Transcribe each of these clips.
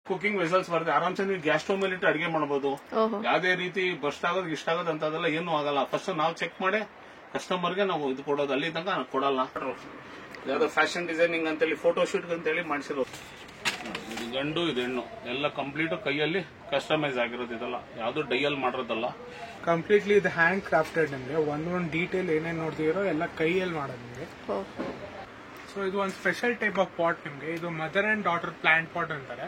Cooking vessels ಬರುತ್ತೆ. ಆರಾಮ್ಸೆ ನೀವು ಗ್ಯಾಸ್ ಸ್ಟವ್ ಮೇಲೆ ಇಟ್ಟು ಅಡಿಗೆ ಮಾಡಬಹುದು. ಯಾವ್ದೇ ರೀತಿ ಬಸ್ಟ್ ಆಗೋದು ಇಷ್ಟ ಆಗೋದು ಅಂತದೆಲ್ಲ ಏನು ಆಗಲ್ಲ. ಫಸ್ಟ್ ನಾವು ಚೆಕ್ ಮಾಡಿ ಕಸ್ಟಮರ್ಗೆ ನಾವು ಇದು ಕೊಡೋದು, ಅಲ್ಲಿ ತನಕ ಕೊಡಲ್ಲ. ಯಾವ್ದೋ ಫ್ಯಾಷನ್ ಡಿಸೈನಿಂಗ್ ಅಂತೇಳಿ ಫೋಟೋ ಶೂಟ್ ಅಂತೇಳಿ ಮಾಡಿಸಿರೋದು. ಇದು ಗಂಡು ಇದು ಹೆಣ್ಣು ಎಲ್ಲ ಕಂಪ್ಲೀಟ್ ಕೈಯಲ್ಲಿ ಕಸ್ಟಮೈಸ್ ಆಗಿರೋದು. ಇದೆಲ್ಲ ಯಾವ್ದು ಡೈಯಲ್ಲಿ ಮಾಡಿರೋದಲ್ಲ, ಕಂಪ್ಲೀಟ್ಲಿ ಇದು ಹ್ಯಾಂಡ್ ಕ್ರಾಫ್ಟೆಡ್. ನಿಮಗೆ ಒಂದೊಂದು ಡೀಟೇಲ್ ಏನೇನು ನೋಡ್ತಿರೋ ಎಲ್ಲ ಕೈಯಲ್ಲಿ ಮಾಡೋದು ನಿಮಗೆ. ಸೊ ಇದು ಒಂದು ಸ್ಪೆಷಲ್ ಟೈಪ್ ಆಫ್ ಪಾಟ್. ನಿಮಗೆ ಇದು mother and daughter plant pot ಅಂತಾರೆ.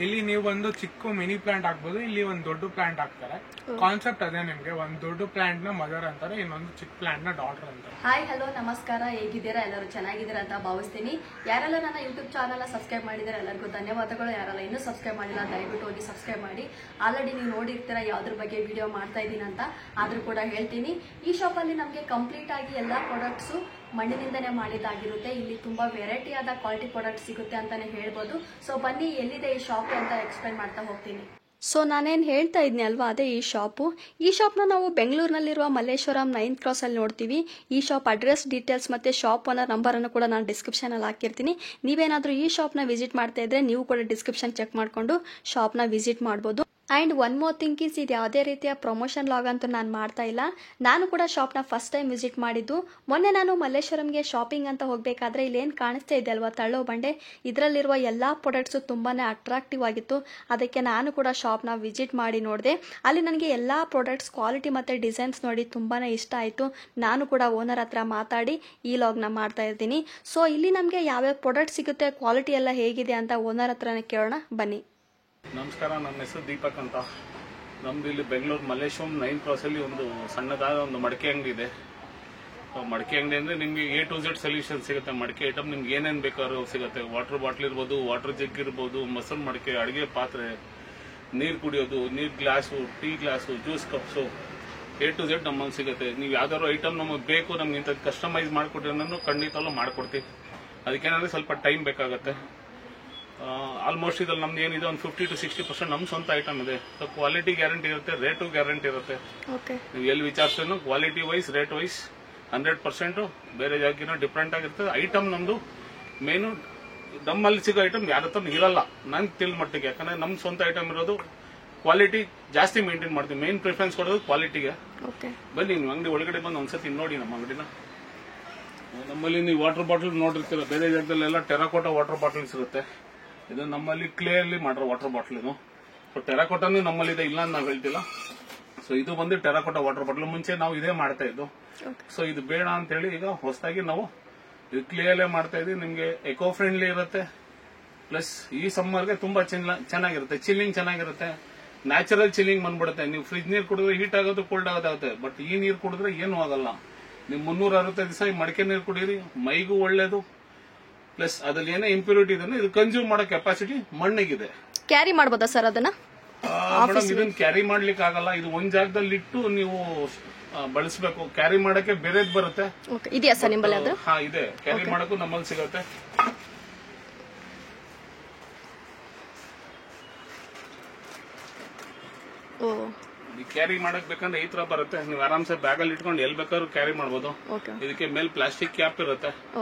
ಇಲ್ಲಿ ನೀವು ಒಂದು ಚಿಕ್ಕ ಮಿನಿ ಪ್ಲಾಂಟ್ ಹಾಕ್ಬೋದು, ಇಲ್ಲಿ ಒಂದು ದೊಡ್ಡ ಪ್ಲಾಂಟ್ ಹಾಕ್ತಾರೆ. ಕಾನ್ಸೆಪ್ಟ್ ಅದೇ, ನಿಮಗೆ ಒಂದು ದೊಡ್ಡ ಪ್ಲಾಂಟ್ ನ ಮದರ್ ಅಂತಾರೆ, ಇನ್ನೊಂದು ಚಿಕ್ಕ ಪ್ಲಾಂಟ್ ನ ಡಾಟರ್ ಅಂತಾರೆ. ಹಾಯ್ ಹಲೋ ನಮಸ್ಕಾರ, ಹೇಗಿದ್ದೀರಾ? ಎಲ್ಲರೂ ಚೆನ್ನಾಗಿದ್ದೀರಾ ಅಂತ ಭಾವಿಸ್ತೀನಿ. ಯಾರೆಲ್ಲ ನನ್ನ ಯೂಟ್ಯೂಬ್ ಚಾನಲ್ ಸಬ್ಸ್ಕ್ರೈಬ್ ಮಾಡಿದ್ದಾರೆ ಎಲ್ಲರಿಗೂ ಧನ್ಯವಾದಗಳು. ಯಾರೆಲ್ಲ ಇನ್ನೂ ಸಬ್ಸ್ಕ್ರೈಬ್ ಮಾಡಿಲ್ಲ ದಯವಿಟ್ಟು ಹೋಗಿ ಸಬ್ಸ್ಕ್ರೈಬ್ ಮಾಡಿ. ಆಲ್ರೆಡಿ ನೀವು ನೋಡಿರ್ತೀರಾ ಯಾವ್ದ್ರ ಬಗ್ಗೆ ವಿಡಿಯೋ ಮಾಡ್ತಾ ಇದ್ದೀನಿ ಅಂತ, ಆದ್ರೂ ಕೂಡ ಹೇಳ್ತೀನಿ. ಈ ಶಾಪ್ ಅಲ್ಲಿ ನಮಗೆ ಕಂಪ್ಲೀಟ್ ಆಗಿ ಎಲ್ಲಾ ಪ್ರಾಡಕ್ಟ್ಸ್ ಮಣ್ಣಿನಿಂದನೇ ಮಾಡಿದಾಗಿರುತ್ತೆ. ಇಲ್ಲಿ ತುಂಬಾ ವೆರೈಟಿ ಆದ ಕ್ವಾಲಿಟಿ ಪ್ರಾಡಕ್ಟ್ ಸಿಗುತ್ತೆ ಅಂತಾನೆ ಹೇಳ್ಬೋದು. ಸೊ ಬನ್ನಿ ಎಲ್ಲಿದೆ ಈ ಶಾಪ್ ಅಂತ ಎಕ್ಸ್ಪ್ಲೈನ್ ಮಾಡ್ತಾ ಹೋಗ್ತೀನಿ. ಸೊ ನಾನೇನು ಹೇಳ್ತಾ ಇದ್ನಿ ಅಲ್ವಾ, ಅದೇ ಈ ಶಾಪು. ಈ ಶಾಪ್ನ ನಾವು ಬೆಂಗಳೂರಿನಲ್ಲಿರುವ ಮಲ್ಲೇಶ್ವರಂ 9th ಕ್ರಾಸ್ ಅಲ್ಲಿ ನೋಡ್ತೀವಿ. ಈ ಶಾಪ್ ಅಡ್ರೆಸ್ ಡೀಟೇಲ್ಸ್ ಮತ್ತೆ ಶಾಪ್ ಓನರ್ ನಂಬರ್ ಅನ್ನು ಕೂಡ ನಾನು ಡಿಸ್ಕ್ರಿಪ್ಷನ್ ಅಲ್ಲಿ ಹಾಕಿರ್ತೀನಿ. ನೀವೇನಾದ್ರೂ ಈ ಶಾಪ್ನ ವಿಸಿಟ್ ಮಾಡ್ತಾ ಇದ್ರೆ ನೀವು ಕೂಡ ಡಿಸ್ಕ್ರಿಪ್ಷನ್ ಚೆಕ್ ಮಾಡ್ಕೊಂಡು ಶಾಪ್ನ ವಿಸಿಟ್ ಮಾಡ್ಬೋದು. And one more thing is, ಇದು ಯಾವುದೇ ರೀತಿಯ ಪ್ರಮೋಷನ್ ಲಾಗ್ ಅಂತೂ ನಾನು ಮಾಡ್ತಾ ಇಲ್ಲ. ನಾನು ಕೂಡ ಶಾಪ್ನ ಫಸ್ಟ್ ಟೈಮ್ ವಿಸಿಟ್ ಮಾಡಿದ್ದು. ಮೊನ್ನೆ ನಾನು ಮಲ್ಲೇಶ್ವರಂಗೆ ಶಾಪಿಂಗ್ ಅಂತ ಹೋಗಬೇಕಾದ್ರೆ ಇಲ್ಲೇನು ಕಾಣಿಸ್ತಾ ಇದೆ ಅಲ್ವಾ, ತಳ್ಳೋ ಬಂಡೆ, ಇದರಲ್ಲಿರುವ ಎಲ್ಲ ಪ್ರಾಡಕ್ಟ್ಸು ತುಂಬಾ ಅಟ್ರಾಕ್ಟಿವ್ ಆಗಿತ್ತು. ಅದಕ್ಕೆ ನಾನು ಕೂಡ ಶಾಪ್ನ ವಿಸಿಟ್ ಮಾಡಿ ನೋಡಿದೆ. ಅಲ್ಲಿ ನನಗೆ ಎಲ್ಲ ಪ್ರಾಡಕ್ಟ್ಸ್ ಕ್ವಾಲಿಟಿ ಮತ್ತು ಡಿಸೈನ್ಸ್ ನೋಡಿ ತುಂಬಾ ಇಷ್ಟ ಆಯಿತು. ನಾನು ಕೂಡ ಓನರ್ ಹತ್ರ ಮಾತಾಡಿ ಈ ಲಾಗ್ನ ಮಾಡ್ತಾ ಇರ್ತೀನಿ. ಸೊ ಇಲ್ಲಿ ನಮಗೆ ಯಾವ್ಯಾವ ಪ್ರಾಡಕ್ಟ್ ಸಿಗುತ್ತೆ, ಕ್ವಾಲಿಟಿ ಎಲ್ಲ ಹೇಗಿದೆ ಅಂತ ಓನರ್ ಹತ್ರನೇ ಕೇಳೋಣ ಬನ್ನಿ. ನಮಸ್ಕಾರ, ನನ್ನ ಹೆಸರು ದೀಪಕ್ ಅಂತ. ನಮ್ದು ಇಲ್ಲಿ ಬೆಂಗಳೂರು ಮಲ್ಲೇಶ್ವರಂ 9th ಕ್ರಾಸ್ ಅಲ್ಲಿ ಒಂದು ಸಣ್ಣದಾದ ಒಂದು ಮಡಿಕೆ ಅಂಗಡಿ ಇದೆ. ಮಡಿಕೆ ಅಂಗಡಿ ಅಂದ್ರೆ ನಿಮ್ಗೆ A to Z ಸೊಲ್ಯೂಷನ್ ಸಿಗುತ್ತೆ. ಮಡಿಕೆ ಐಟಮ್ ನಿಮ್ಗೆ ಏನೇನ್ ಬೇಕಾದ್ರೂ ಸಿಗುತ್ತೆ. ವಾಟರ್ ಬಾಟ್ಲ್ ಇರ್ಬೋದು, ವಾಟರ್ ಜಗ್ ಇರ್ಬೋದು, ಮೊಸರು ಮಡಿಕೆ, ಅಡಿಗೆ ಪಾತ್ರೆ, ನೀರ್ ಕುಡಿಯೋದು, ನೀರ್ glass, tea glass, juice cups, A to Z ನಮ್ಮಲ್ಲಿ ಸಿಗುತ್ತೆ. ನೀವು ಯಾವ್ದಾದ್ರು ಐಟಮ್ ನಮಗೆ ಬೇಕು, ನಮ್ಗೆ ಇಂಥದ್ದು ಕಸ್ಟಮೈಸ್ ಮಾಡ್ಕೊಟ್ರೆ ನಾನು ಖಂಡಿತವೂ ಮಾಡ್ಕೊಡ್ತೀವಿ. ಅದಕ್ಕೇನಾದ್ರೆ ಸ್ವಲ್ಪ ಟೈಮ್ ಬೇಕಾಗುತ್ತೆ. ಆಲ್ಮೋಸ್ಟ್ ಇದ್ರಲ್ಲಿ ನಮ್ದು ಏನಿದೆ ಒಂದು 50 to 60% ನಮ್ಮ ಸ್ವಂತ ಐಟಮ್ ಇದೆ. ಸೊ ಕ್ವಾಲಿಟಿ ಗ್ಯಾರಂಟಿ ಇರುತ್ತೆ, ರೇಟು ಗ್ಯಾರಂಟಿ ಇರುತ್ತೆ. ನೀವು ಎಲ್ಲಿ ವಿಚಾರಿಸ್ತಾನು ಕ್ವಾಲಿಟಿ ವೈಸ್, ರೇಟ್ ವೈಸ್ 100% ಬೇರೆ ಜಾಗಕ್ಕಿಂತ ಡಿಫ್ರೆಂಟ್ ಆಗಿರ್ತದೆ. ಐಟಮ್ ನಮ್ದು ಮೇನು ನಮ್ಮಲ್ಲಿ ಸಿಗೋ ಐಟಮ್ ಯಾರ ಹತ್ರ ಇರಲ್ಲ ನಂಗೆ ತಿಳ್ ಮಟ್ಟಿಗೆ. ಯಾಕಂದ್ರೆ ನಮ್ಮ ಸ್ವಂತ ಐಟಮ್ ಇರೋದು ಕ್ವಾಲಿಟಿ ಜಾಸ್ತಿ ಮೇಂಟೈನ್ ಮಾಡ್ತೀವಿ. ಮೇನ್ ಪ್ರಿಫರೆನ್ಸ್ ಕೊಡೋದು ಕ್ವಾಲಿಟಿಗೆ. ಬನ್ನಿ ನೀವು ಅಂಗಡಿ ಒಳಗಡೆ ಬಂದು ಒಂದ್ಸತಿ ನೋಡಿ ನಮ್ಮ ಅಂಗಡಿನ. ನಮ್ಮಲ್ಲಿ ನೀವು ವಾಟರ್ ಬಾಟಲ್ ನೋಡಿರ್ತೀರ, ಬೇರೆ ಜಾಗದಲ್ಲೆಲ್ಲ ಟೆರಾಕೋಟಾ ವಾಟರ್ ಬಾಟಲ್ಸ್ ಇರುತ್ತೆ. ಇದು ನಮ್ಮಲ್ಲಿ ಕ್ಲೇ ಅಲ್ಲಿ ಮಾಡಿರೋ ವಾಟರ್ ಬಾಟಲ್. ಇದು ಟೆರಾಕೋಟಾನು ನಮ್ಮಲ್ಲಿದೆ, ಇಲ್ಲ ಅಂತ ನಾವು ಹೇಳ್ತಿಲ್ಲ. ಸೊ ಇದು ಬಂದು ಟೆರಾಕೋಟಾ ವಾಟರ್ ಬಾಟಲ್. ಮುಂಚೆ ನಾವು ಇದೇ ಮಾಡ್ತಾ ಇದ್ದು. ಸೊ ಇದು ಬೇಡ ಅಂತ ಹೇಳಿ ಈಗ ಹೊಸದಾಗಿ ನಾವು ಇದು ಕ್ಲೇ ಅಲ್ಲೇ ಮಾಡ್ತಾ ಇದೀವಿ. ನಿಮ್ಗೆ ಎಕೋ ಫ್ರೆಂಡ್ಲಿ ಇರುತ್ತೆ, ಪ್ಲಸ್ ಈ ಸಮ್ಮರ್ಗೆ ತುಂಬಾ ಚೆನ್ನಾಗಿರುತ್ತೆ. ಚಿಲ್ಲಿಂಗ್ ಚೆನ್ನಾಗಿರುತ್ತೆ, ನ್ಯಾಚುರಲ್ ಚಿಲ್ಲಿಂಗ್ ಬಂದ್ಬಿಡುತ್ತೆ. ನೀವು ಫ್ರಿಜ್ ನೀರು ಕುಡಿದ್ರೆ ಹೀಟ್ ಆಗೋದು, ಕೋಲ್ಡ್ ಆಗೋದಾಗುತ್ತೆ. ಬಟ್ ಈ ನೀರು ಕುಡಿದ್ರೆ ಏನೂ ಆಗಲ್ಲ. ನೀವು 365 ದಿವಸ ಈ ಮಡಿಕೆ ನೀರು ಕುಡೀರಿ, ಮೈಗೂ ಒಳ್ಳೇದು. ಪ್ಲಸ್ ಅದ್ರಲ್ಲಿ ಏನೇ ಇಂಪ್ಯೂರಿಟಿ ಇದೆ ಇದು ಕನ್ಸ್ಯೂಮ್ ಮಾಡೋ ಕೆಪಾಸಿಟಿ ಮಣ್ಣಿಗಿದೆ. ಕ್ಯಾರಿ ಮಾಡಬಹುದಾ ಸರ್ ಅದನ್ನ? ಮೇಡಮ್ ಇದನ್ನ ಕ್ಯಾರಿ ಮಾಡ್ಲಿಕ್ಕೆ ಆಗಲ್ಲ. ಇದು ಒಂದ್ ಜಾಗದಲ್ಲಿ ಇಟ್ಟು ನೀವು ಬಳಸಬೇಕು. ಕ್ಯಾರಿ ಮಾಡಕ್ಕೆ ಬೇರೆದ್ ಬರುತ್ತೆ. ಇದೆಯಾ ಸರ್ ನಿಮ್ಮಲ್ಲಿ ಅದು? ಹಾ ಇದೆ, ಕ್ಯಾರಿ ಮಾಡಕ್ಕೂ ನಮ್ಮಲ್ಲಿ ಸಿಗುತ್ತೆ. ಕ್ಯಾರಿ ಮಾಡಕ್ ಬೇಕಂದ್ರೆ ಈ ತರ ಬರುತ್ತೆ. ನೀವು ಆರಾಮ್ಸೆ ಬ್ಯಾಗ್ ಅಲ್ಲಿ ಇಟ್ಕೊಂಡು ಎಲ್ಲಿ ಬೇಕಾದ್ರೂ ಕ್ಯಾರಿ ಮಾಡಬಹುದು. ಇದಕ್ಕೆ ಮೇಲೆ ಪ್ಲಾಸ್ಟಿಕ್ ಕ್ಯಾಪ್ ಇರುತ್ತೆ.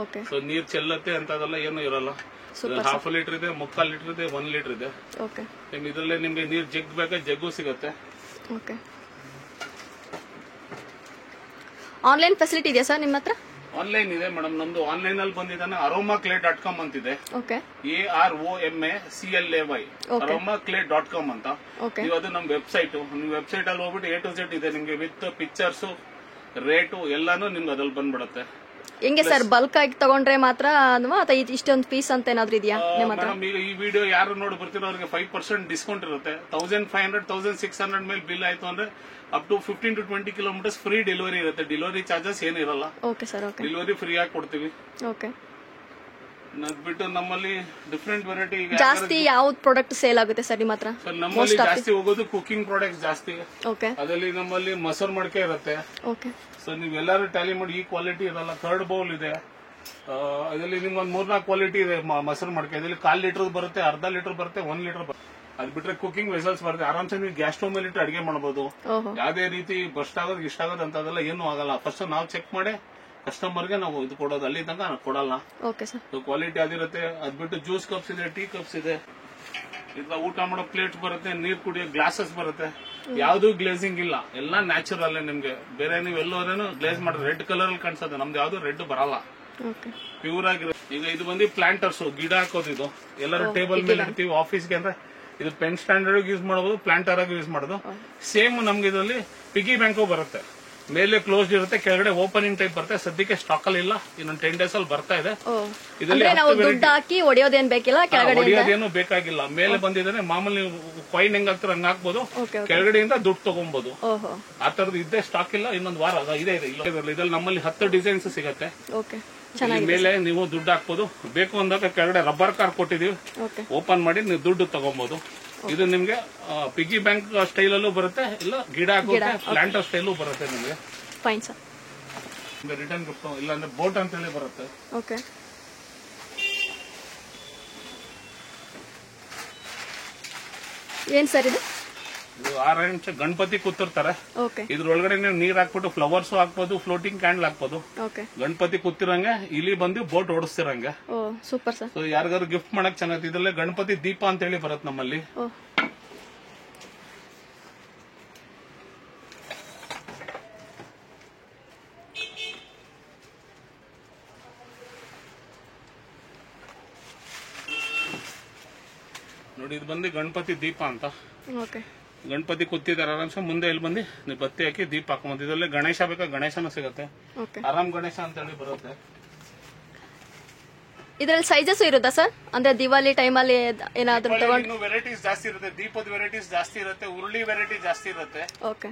ಸೊ ನೀರ್ ಚೆಲ್ಲತ್ತೆ ಅಂತದೆಲ್ಲ ಏನು ಇರಲ್ಲ. 1/2 ಲೀಟರ್ ಇದೆ, 3/4 ಲೀಟರ್ ಇದೆ, 1 ಲೀಟರ್ ಇದೆ. ಇದ್ರಲ್ಲೇ ನಿಮ್ಗೆ ನೀರ್ ಜಗ್ ಬೇಕಾ ಜಗ್ಗು ಸಿಗುತ್ತೆ. ಆನ್ಲೈನ್ ಫೆಸಿಲಿಟಿ ಇದೆಯಾ ಸರ್ ನಿಮ್ಮ ಹತ್ರ? ಆನ್ಲೈನ್ ಇದೆ ಮೇಡಮ್. ನಮ್ದು ಆನ್ಲೈನ್ ಅಲ್ಲಿ ಬಂದಿದ್ದಾನೆ aromaclay.com ಅಂತಿದೆ. AROMACLAY aromaclay.com ಅಂತ. ನೀವು ಅದು ನಮ್ ವೆಬ್ಸೈಟ್, ನಿಮ್ ವೆಬ್ಸೈಟ್ ಅಲ್ಲಿ ಹೋಗ್ಬಿಟ್ಟು A to Z ಇದೆ ನಿಮ್ಗೆ, ವಿತ್ ಪಿಕ್ಚರ್ಸ್, ರೇಟು ಎಲ್ಲಾನು ನಿಮ್ಗೆ ಅದ್ರಲ್ಲಿ ಬಂದ್ಬಿಡುತ್ತೆ. ಹೆಂಗೆ ಸರ್, ಬಲ್ಕ್ ಆಗಿ ತಗೊಂಡ್ರೆ ಮಾತ್ರ ಅಥವಾ ಇಷ್ಟೊಂದು ಪೀಸ್ ಅಂತ ಏನಾದ್ರು ಇದೆಯಾ ನಿಮ್ಮ ಹತ್ರ? ಈಗ ಈ ವಿಡಿಯೋ ಯಾರು ನೋಡಿ ಬರ್ತಿರೋ ಅವ್ರಿಗೆ 5% ಡಿಸ್ಕೌಂಟ್ ಇರುತ್ತೆ. 1500 1600 ಮೇಲೆ ಬಿಲ್ ಆಯ್ತು ಅಂದ್ರೆ up to 15 to 20 kilometres free delivery ಇರುತ್ತೆ. ಡೆಲಿವರಿ ಚಾರ್ಜಸ್ ಏನಿರಲ್ಲ. ಡೆಲಿವರಿ ಫ್ರೀ ಆಗಿ ಕೊಡ್ತೀವಿ. ಬಿಟ್ಟು ನಮ್ಮಲ್ಲಿ ಡಿಫ್ರೆಂಟ್ ವೆರೈಟಿ. ಜಾಸ್ತಿ ಯಾವ್ದು ಪ್ರಾಡಕ್ಟ್ ಸೇಲ್ ಆಗುತ್ತೆ ಸರ್ ನಿಮ್ಮ ಹತ್ರ? ನಮ್ಮಲ್ಲಿ ಜಾಸ್ತಿ ಹೋಗೋದು ಕುಕಿಂಗ್ ಪ್ರಾಡಕ್ಟ್ ಜಾಸ್ತಿ. ಅದರಲ್ಲಿ ನಮ್ಮಲ್ಲಿ ಮೊಸರು ಮಡಿಕೆ ಇರುತ್ತೆ. ಸೊ ನೀವೆಲ್ಲರೂ ಟ್ಯಾಲಿ ಮಾಡಿ ಈ ಕ್ವಾಲಿಟಿ ಇರಲ್ಲ. 3rd ಬೌಲ್ ಇದೆ. ಅದರಲ್ಲಿ ನಿಮ್ಗೊಂದು 3-4 ಕ್ವಾಲಿಟಿ ಇದೆ ಮೊಸರು ಮಡಿಕೆ. ಇದರಲ್ಲಿ 1/4 ಲೀಟರ್ ಬರುತ್ತೆ, ಅರ್ಧ ಲೀಟರ್ ಬರುತ್ತೆ, 1 ಲೀಟರ್ ಬರುತ್ತೆ. ಅದ್ ಬಿಟ್ರೆ ಕುಕಿಂಗ್ ವೆಸಲ್ಸ್ ಬರುತ್ತೆ. ಆರಾಮ್ಸೆ ನೀವು ಗ್ಯಾಸ್ ಸ್ಟವ್ ಮೇಲೆ ಇಟ್ಟು ಅಡಿಗೆ ಮಾಡಬಹುದು. ಯಾವ್ದೇ ರೀತಿ ಬಸ್ಟ್ ಆಗೋದು ಇಷ್ಟ ಆಗೋದು ಅಂತದೆಲ್ಲ ಏನು ಆಗಲ್ಲ. ಫಸ್ಟ್ ನಾವು ಚೆಕ್ ಮಾಡಿ ಕಸ್ಟಮರ್ಗೆ ನಾವು ಇದು ಕೊಡೋದು, ಅಲ್ಲಿ ತನಕ ಕೊಡಲ್ಲ. ಕ್ವಾಲಿಟಿ ಅದಿರುತ್ತೆ. ಅದ್ ಬಿಟ್ಟು ಜ್ಯೂಸ್ ಕಪ್ಸ್ ಇದೆ, ಟೀ ಕಪ್ಸ್ ಇದೆ. ಇದ್ರ ಊಟ ಮಾಡೋ ಪ್ಲೇಟ್ ಬರುತ್ತೆ, ನೀರ್ ಕುಡಿಯೋ ಗ್ಲಾಸಸ್ ಬರುತ್ತೆ. ಯಾವ್ದು ಗ್ಲೇಸಿಂಗ್ ಇಲ್ಲ, ಎಲ್ಲ ನ್ಯಾಚುರಲ್ ನಿಮ್ಗೆ. ಬೇರೆ ನೀವು ಎಲ್ಲೋದ್ರೇನು ಗ್ಲೇಸ್ ಮಾಡ್ರೆ ರೆಡ್ ಕಲರ್ ಅಲ್ಲಿ ಕಾಣಿಸುತ್ತೆ, ನಮ್ದು ಯಾವ್ದು ರೆಡ್ ಬರಲ್ಲ, ಪ್ಯೂರ್ ಆಗಿರುತ್ತೆ. ಈಗ ಇದು ಬಂದು ಪ್ಲಾಂಟರ್ಸ್, ಗಿಡ ಹಾಕೋದು. ಇದು ಎಲ್ಲರೂ ಟೇಬಲ್ ಮೇಲೆ ಇಡ್ತೀವಿ ಆಫೀಸ್ಗೆ ಅಂದ್ರೆ. ಇದು ಪೆನ್ ಸ್ಟ್ಯಾಂಡರ್ಡ್ ಯೂಸ್ ಮಾಡಬಹುದು, ಪ್ಲಾಂಟರ್ ಆಗಿ ಯೂಸ್ ಮಾಡೋದು. ಸೇಮ್ ನಮ್ಗೆ ಇದರಲ್ಲಿ ಪಿಗಿ ಬ್ಯಾಂಕು ಬರುತ್ತೆ. ಮೇಲೆ ಕ್ಲೋಸ್ ಇರುತ್ತೆ, ಕೆಳಗಡೆ ಓಪನಿಂಗ್ ಟೈಪ್ ಬರುತ್ತೆ. ಸದ್ಯಕ್ಕೆ ಸ್ಟಾಕ್ ಅಲ್ಲಿ ಇಲ್ಲ, ಇನ್ನೊಂದು 10 days ಅಲ್ಲಿ ಬರ್ತಾ ಇದೆ. ಹೊಡಿಯೋದೇನು ಬೇಕಾಗಿಲ್ಲ. ಮೇಲೆ ಬಂದಿದ್ದಾನೆ ಮಾಮೂಲಿ ಕಾಯಿನ್ ಹೆಂಗ್ ಹಾಕ್ತಾರೆ ಹಂಗ ಹಾಕ್ಬೋದು, ಕೆಳಗಡೆಯಿಂದ ದುಡ್ಡು ತಗೊಬಹುದು. ಆ ತರದ್ದು ಇದ್ದೇ ಸ್ಟಾಕ್ ಇಲ್ಲ, ಇನ್ನೊಂದು ವಾರ ಇದೆ. ಇದ್ರಲ್ಲಿ ನಮ್ಮಲ್ಲಿ 10 ಡಿಸೈನ್ಸ್ ಸಿಗತ್ತೆ. ಮೇಲೆ ನೀವು ದುಡ್ಡು ಹಾಕ್ಬೋದು. ಬೇಕು ಅಂದಾಗ ಕೆಳಗಡೆ ರಬ್ಬರ್ ಕಾರ್ ಕೊಟ್ಟಿದೀವಿ, ಓಪನ್ ಮಾಡಿ ನೀವು ದುಡ್ಡು ತಗೊಬಹುದು. ಇದು ನಿಮ್ಗೆ ಪಿಗಿ ಬ್ಯಾಂಕ್ ಸ್ಟೈಲ್ ಅಲ್ಲೂ ಬರುತ್ತೆ, ಇಲ್ಲ ಗಿಡ ಹಾಕೋಕೆ ಪ್ಲಾಂಟರ್ ಸ್ಟೈಲು ಬರುತ್ತೆ ನಿಮ್ಗೆ. Fine sir. ರಿಟರ್ನ್ ಗಿಫ್ಟ್ ಇಲ್ಲ ಅಂದ್ರೆ ಬೋಟ್ ಅಂತ ಹೇಳಿ ಬರುತ್ತೆ. ಓಕೆ. ಏನ್ ಸರ್ ಇದು? ಇದು 6 ಇಂಚ್ ಗಣಪತಿ ಕೂತಿರ್ತಾರೆ. ಇದ್ರೊಳಗಡೆ ನೀವು ನೀರ್ ಹಾಕ್ಬಿಟ್ಟು ಫ್ಲವರ್ಸ್ ಹಾಕ್ಬೋದು, ಫ್ಲೋಟಿಂಗ್ ಕ್ಯಾಂಡಲ್ ಹಾಕ್ಬೋದು. ಗಣಪತಿ ಕೂತಿರಂಗೆ ಇಲ್ಲಿ ಬಂದು ಬೋಟ್ ಓಡಿಸ್ತಿರಂಗೆ. Super sir. ಯಾರಿಗಾರು ಗಿಫ್ಟ್ ಮಾಡಕ್ ಚೆನ್ನಾಗಿ. ಇದ್ರಲ್ಲೇ ಗಣಪತಿ ದೀಪ ಅಂತ ಹೇಳಿ ಬರುತ್ತೆ ನಮ್ಮಲ್ಲಿ. ನೋಡಿ ಇದು ಬಂದು ಗಣಪತಿ ದೀಪ ಅಂತ. ಗಣಪತಿ ಕೂತಿದ್ದಾರೆ ಆರಾಮ್ಸೆ. ಮುಂದೆ ಇಲ್ಲಿ ಬಂದು ನೀವು ಬತ್ತಿ ಹಾಕಿ ದೀಪ ಹಾಕೊಂಬೋದು. ಇದರಲ್ಲಿ ಗಣೇಶ ಬೇಕಾ ಗಣೇಶನೂ ಸಿಗುತ್ತೆ, ಆರಾಮ್ ಗಣೇಶ ಅಂತ ಹೇಳಿ ಬರುತ್ತೆ. ಇದರಲ್ಲಿ ಸೈಜಸ್ ಇರುತ್ತಾ ಸರ್? ಅಂದ್ರೆ ದಿವಾಲಿ ಟೈಮಲ್ಲಿ ಏನಾದ್ರು ಇನ್ನು ವೆರೈಟೀಸ್ ಜಾಸ್ತಿ ಇರುತ್ತೆ, ದೀಪದ ವೆರೈಟೀಸ್ ಜಾಸ್ತಿ ಇರುತ್ತೆ, ಉರುಳಿ ವೆರೈಟಿ ಜಾಸ್ತಿ ಇರುತ್ತೆ. ಓಕೆ.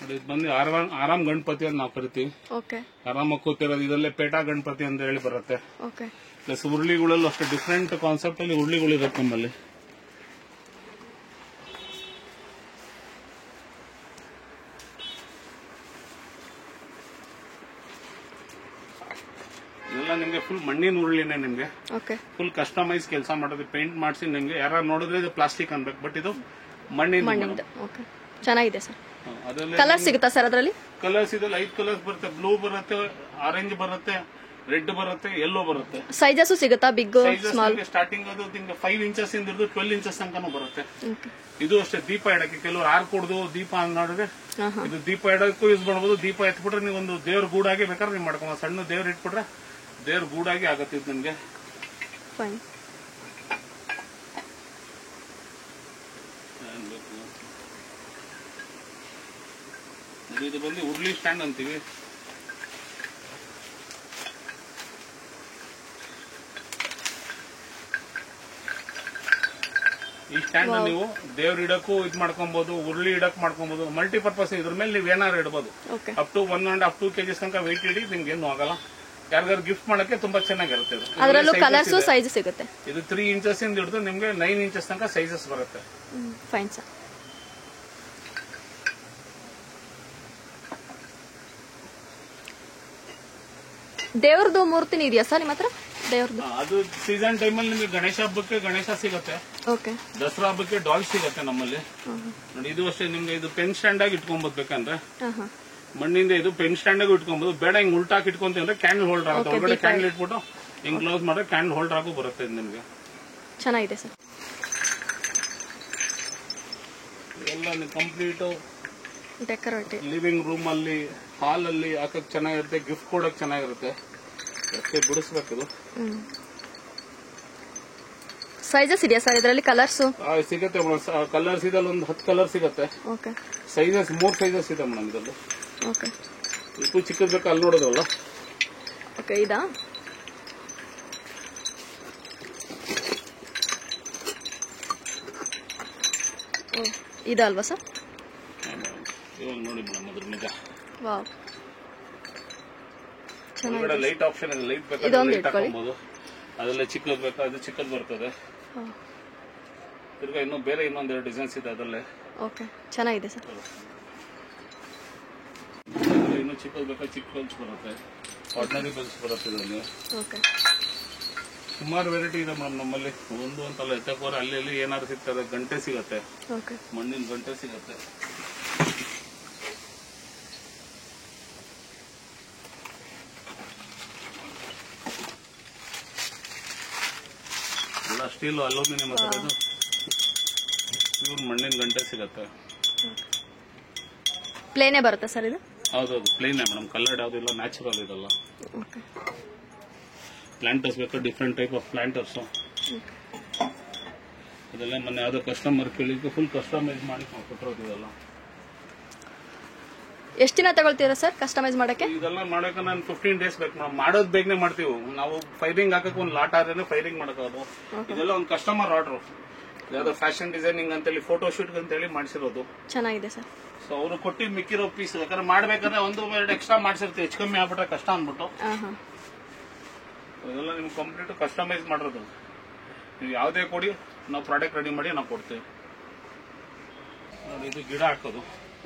ಇದು ಬಂದು ಆರಾಮ್ ಗಣಪತಿ ಅಂತ ನಾವು ಕರಿತೀವಿ. ಆರಾಮಾಗಿ ಕೂತಿರೋದು. ಇದರಲ್ಲೇ ಪೇಟಾ ಗಣಪತಿ ಅಂತ ಹೇಳಿ ಬರುತ್ತೆ. ಪ್ಲಸ್ ಉರುಳಿಗಳಲ್ಲೂ ಅಷ್ಟು ಡಿಫ್ರೆಂಟ್ ಕಾನ್ಸೆಪ್ಟ್ ಅಲ್ಲಿ ಉರುಳಿಗಳು ಇರುತ್ತೆ ನಮ್ಮಲ್ಲಿ. ಇದೆಲ್ಲ ನಿಮ್ಗೆ ಫುಲ್ ಮಣ್ಣಿನ ಉರುಳಿನೇ. ನಿಮ್ಗೆ ಫುಲ್ ಕಸ್ಟಮೈಸ್ ಕೆಲಸ ಮಾಡೋದು, ಪೇಂಟ್ ಮಾಡಿಸಿ ನಿಮ್ಗೆ ಯಾರು ನೋಡಿದ್ರೆ ಇದು ಪ್ಲಾಸ್ಟಿಕ್ ಅನ್ಬೇಕು, ಬಟ್ ಇದು ಮಣ್ಣಿನ. ಚೆನ್ನಾಗಿದೆ ಸರ್. ಕಲರ್ ಸಿಗುತ್ತಾ ಸರ್ ಅದರಲ್ಲಿ? ಕಲರ್ಸ್ ಇದರಲ್ಲಿ 5 ಕಲರ್ಸ್ ಬರುತ್ತೆ. ಬ್ಲೂ ಬರುತ್ತೆ, ಆರೆಂಜ್ ಬರುತ್ತೆ, ರೆಡ್ ಬರುತ್ತೆ, ಯೆಲ್ಲೋ ಬರುತ್ತೆ. ಸೈಜಸ್ ಸಿಗುತ್ತಾ? Big, small? ಸ್ಟಾರ್ಟಿಂಗ್ ಅದು 5 ಇಂಚಸ್ ಇಂದ 12 ಇಂಚಸ್ ತನಕನೂ ಬರುತ್ತೆ. ಇದು ಅಷ್ಟೇ ದೀಪ ಇಡಕ್ಕೆ. ಕೆಲವರು ಆರ್ ಕೊಡುದು ದೀಪ ನೋಡಿದ್ರೆ ಇದು ದೀಪ ಇಡಕ್ಕೂ ಯೂಸ್ ಮಾಡಬಹುದು. ದೀಪ ಎತ್ಬಿಟ್ರೆ ನೀವು ಒಂದು ದೇವ್ರ ಗೂಡಾಗಿ ಬೇಕಾದ್ರೆ ನೀವು ಮಾಡ್ಕೊ. ಸಣ್ಣ ದೇವ್ರ ಇಟ್ಬಿಟ್ರೆ ದೇವ್ರ ಗೂಡಾಗಿ ಆಗತ್ತೆ ಇದು ನಿಮ್ಗೆ. ಇದು ಬಂದು ಉರ್ಲಿ ಸ್ಟ್ಯಾಂಡ್ ಅಂತೀವಿ. ಈ ಸ್ಟ್ಯಾಂಡ್ ನೀವು ದೇವ್ರ ಇಡಕ್ಕೂ ಇದ್ ಮಾಡ್ಕೊಬಹುದು, ಉರುಳಿ ಇಡಕ್ ಮಾಡ್ಕೊಬಹುದು, ಮಲ್ಟಿಪರ್ಪಸ್. ಇದ್ರ ಮೇಲೆ ನೀವು ಏನಾರು ಇಡಬಹುದು. ಅಪ್ ಟು 1.5-2 kg ತನಕ ವೆಯ್ಟ್ ಇಡಿ, ನಿಮ್ಗೆ ಏನು ಆಗಲ್ಲ. ಯಾರಿಗಾರು ಗಿಫ್ಟ್ ಮಾಡಕ್ಕೆ ತುಂಬಾ ಚೆನ್ನಾಗಿರುತ್ತೆ. ಇದು 3 ಇಂಚಸ್ ಇಂದ ಹಿಡಿದು ನಿಮ್ಗೆ 9 ಇಂಚಸ್ ತನಕ ಸೈಜಸ್ ಬರುತ್ತೆ. Fine sir. ದೇವ್ರದ್ದು ಮೂರ್ತಿನ ಇದೆಯಾ ಸರ್ ನಿಮ್ಮ ಹತ್ರ? ದೇವ್ರದ್ದು ಅದು ಸೀಸನ್ ಟೈಮಲ್ಲಿ ನಿಮಗೆ ಗಣೇಶ ಹಬ್ಬಕ್ಕೆ ಗಣೇಶ ಸಿಗುತ್ತೆ, ದಸರಾ ಹಬ್ಬಕ್ಕೆ ಡಾಲ್ ಸಿಗುತ್ತೆ ನಮ್ಮಲ್ಲಿ. ನೋಡಿ ಇದು ಅಷ್ಟೇ. ನಿಮ್ಗೆ ಇದು ಪೆನ್ ಸ್ಟ್ಯಾಂಡ್ ಆಗಿ ಇಟ್ಕೊಂಬೋದು. ಬೇಕಂದ್ರೆ ಮಣ್ಣಿಂದ ಇದು ಪೆನ್ ಸ್ಟ್ಯಾಂಡ್ ಆಗಿ ಇಟ್ಕೊಬಹುದು. ಬೇಡ ಹಿಂಗ್ ಉಲ್ಟಾಕಿ ಇಟ್ಕೊಂತೀವಿ ಕ್ಯಾಂಡಲ್ ಹೋಲ್ಡರ್ ಆಗುತ್ತೆ. ಹೊರಗಡೆ ಕ್ಯಾಂಡಲ್ ಇಟ್ಬಿಟ್ಟು ಹಿಂಗ್ ಕ್ಲೋಸ್ ಮಾಡಿದ್ರೆ ಕ್ಯಾಂಡಲ್ ಹೋಲ್ಡರ್ ಆಗು ಬರುತ್ತೆ ನಿಮ್ಗೆ. ಚೆನ್ನಾಗಿದೆ ಸರ್. ಎಲ್ಲ ಕಂಪ್ಲೀಟ್ ಡೆಕೋರೇಟಿವ್ ಲಿವಿಂಗ್ ರೂಮ್ ಅಲ್ಲಿ, ಹಾಲ್ ಅಲ್ಲಿ ಹಾಕಕ್ ಚೆನ್ನಾಗಿರುತ್ತೆ. ಗಿಫ್ಟ್ ಕೊಡಕ್ ಚೆನ್ನಾಗಿರುತ್ತೆ. ಅಷ್ಟೇ ಬಿಡಿಸ್ಬೇಕಿದು. ಸೈಜಸ್ ಇದೆಯಾ ಸರ್ ಇದರಲ್ಲಿ? ಕಲರ್ಸ್ ಸಿಗುತ್ತೆ ಮೇಡಮ್. ಕಲರ್ಸ್ ಇದರಲ್ಲಿ ಒಂದು 10 ಕಲರ್ ಸಿಗುತ್ತೆ. ಸೈಜಸ್ 3 ಸೈಜಸ್ ಇದೆ ಮೇಡಮ್ ಇದರಲ್ಲಿ. ಇದಕ್ಕೂ ಚಿಕ್ಕದ್ ಬೇಕಾ ಅಲ್ಲಿ ನೋಡೋದಲ್ಲ. ಇದಾ? ಇದಲ್ವಾ ಸರ್? ಇವಾಗ ನೋಡಿ ಮೇಡಮ್ ಅದ್ರ ನಿಜ. ಚೆನ್ನಾಗಿದೆ. ಲೈಟ್ ಆಪ್ಷನ್ ಇದೆ. ಲೈಟ್ ಬೇಕಾದ್ರೆ ಲೈಟ್ ಹಾಕಬಹುದು. ಅದೆಲ್ಲ ಚಿಕ್ಕದ್ ಬೇಕಾ ಅದು ಚಿಕ್ಕದ್ ಬರ್ತದೆ. ತಿರ್ಗಾ ಇನ್ನೂ ಬೇರೆ ಇನ್ನೊಂದೆರಡು ಡಿಸೈನ್ಸ್ ಇದೆ ಅದರಲ್ಲೇ. ಚೆನ್ನಾಗಿದೆ ಸರ್. ಇನ್ನು ಚಿಕ್ಕದ್ ಬೇಕಾ ಚಿಕ್ಕ ಬೆಲ್ಸ್ ಬರುತ್ತೆ, ಆರ್ಡಿನರಿ ಬೆಲ್ಸ್ ಬರುತ್ತೆ ಇದರಲ್ಲಿ. ಸುಮಾರು ವೆರೈಟಿ ಇದೆ ಮೇಡಮ್ ನಮ್ಮಲ್ಲಿ. ಒಂದು ಅಂತಲ್ಲ, ಎತ್ತಕೋರ ಅಲ್ಲಿ ಅಲ್ಲಿ ಏನಾದ್ರು ಸಿಗ್ತದೆ. ಗಂಟೆ ಸಿಗತ್ತೆ, ಮಣ್ಣಿನ ಗಂಟೆ ಸಿಗತ್ತೆ. ಎಲ್ಲ ಸ್ಟೀಲ್ ಅಲ್ಯೂಮಿನಿಯಂ ಇದು ಪ್ಯೂರ್ ಮಣ್ಣಿನ ಗಂಟೆ ಸಿಗತ್ತೆ. ಪ್ಲೇನೇ ಬರುತ್ತೆ ಸರ್ ಇದು? ಹೌದೌದು ಪ್ಲೇನೇ ಮೇಡಮ್, ಕಲರ್ಡ್ ಯಾವುದಿಲ್ಲ, ನ್ಯಾಚುರಲ್ ಇದೆಲ್ಲ. ಪ್ಲಾಂಟರ್ಸ್ ಬೇಕಾ, ಡಿಫ್ರೆಂಟ್ ಟೈಪ್ ಆಫ್ ಪ್ಲಾಂಟರ್ಸ್ ಇದೆಲ್ಲ ಮೊನ್ನೆ ಯಾವುದೋ ಕಸ್ಟಮರ್ ಕೇಳಿಕ್ಕೆ ಫುಲ್ ಕಸ್ಟಮೈಸ್ ಮಾಡಿ ಕೊಟ್ಟಿರೋದು ಇದೆಲ್ಲ. ಎಷ್ಟು ದಿನ ತಗೊಳ್ತೀರಾ ಸರ್ ಕಸ್ಟಮೈಸ್ ಮಾಡಕ್ಕೆ? ಇದೆಲ್ಲ ಮಾಡಕ್ಕೆ ನಾನು 15 days ಬೇಕು ಮೇಡಮ್. ಮಾಡೋದು ಬೇಗನೆ ಮಾಡ್ತೀವಿ ನಾವು. ಫೈರಿಂಗ್ ಹಾಕಕ್ಕೆ ಒಂದು ಲಾಟ್ ಆದ್ರೆ ಫೈರಿಂಗ್ ಮಾಡೋದು. ಇದೆಲ್ಲ ಒಂದು ಕಸ್ಟಮರ್ ಆರ್ಡರ್, ಯಾವ್ದೋ ಫ್ಯಾಷನ್ ಡಿಸೈನಿಂಗ್ ಅಂತೇಳಿ ಫೋಟೋ ಶೂಟ್ ಅಂತೇಳಿ ಮಾಡಿಸಿರೋದು. ಚೆನ್ನಾಗಿದೆ ಸರ್. ಸೊ ಅವರು ಕೊಟ್ಟು ಮಿಕ್ಕಿರೋ ಪೀಸ್ ಯಾಕಂದ್ರೆ ಮಾಡ್ಬೇಕಾದ್ರೆ 1-2 ಎಕ್ಸ್ಟ್ರಾ ಮಾಡಿಸಿರ್ತೀವಿ, ಹೆಚ್ಚು ಕಮ್ಮಿ ಆಗ್ಬಿಟ್ರೆ ಕಷ್ಟ ಅಂದ್ಬಿಟ್ಟು. ಇದೆಲ್ಲ ನಿಮ್ಗೆ ಕಂಪ್ಲೀಟ್ ಕಸ್ಟಮೈಸ್ ಮಾಡಿರೋದು. ನೀವು ಯಾವುದೇ ಕೊಡಿ ನಾವು ಪ್ರಾಡಕ್ಟ್ ರೆಡಿ ಮಾಡಿ ನಾವು ಕೊಡ್ತೀವಿ. ಇದು ಗಿಡ ಹಾಕೋದು,